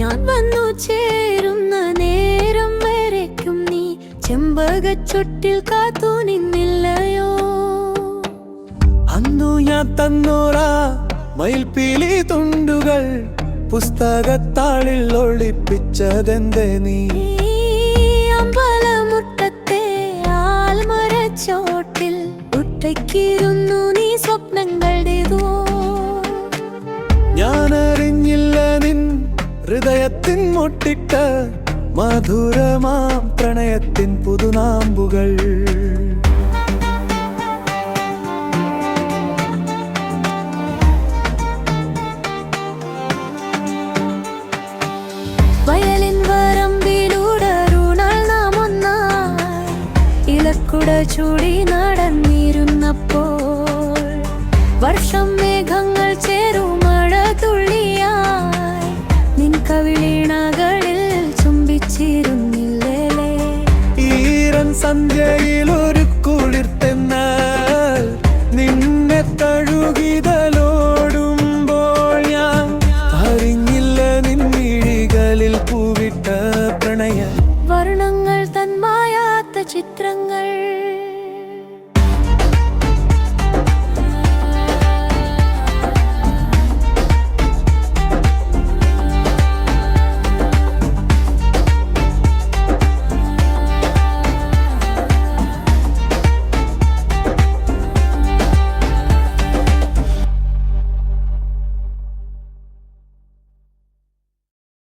ഞാൻ വന്നു ചേരുന്ന നേരം വരയ്ക്കും നീ ചെമ്പകച്ചൊട്ടിൽ കാത്തു നിന്നില്ലയോ? അന്നു ഞാൻ തന്നോരാ മയിൽപ്പീലി തുണ്ടുകൾ പുസ്തകത്താളിൽ ഒളിപ്പിച്ചതെന്തേ നീ? അമ്പലമുറ്റത്തെ ആൽമരച്ചോട്ടിൽ ഒറ്റയ്ക്കിരുന്നു നീ സ്വപ്നങ്ങളുടേതോ? ഞാനറിഞ്ഞില്ല നിൻ ഹൃദയത്തിൻ മുട്ടിട്ട മധുരമാം പ്രണയത്തിൻ പുതുനാമ്പുകൾ. വയലിൻ വരമ്പിലൂടരുണാൽ നാം ഒന്നായി ഇലക്കുട ചൂടി നടന്നിരുന്നപ്പോൾ വർഷം മേഘങ്ങൾ ചേരും മഴ തുള്ളിയായി നിൻ കവിളിണകളിൽ ചുംബിച്ചിരുന്നില്ലേ? ഈരൻ സന്ധ്യയിൽ ഒരു കുളിർത്തെന്നാൽ നിന്നെ തഴുകിതലോടെ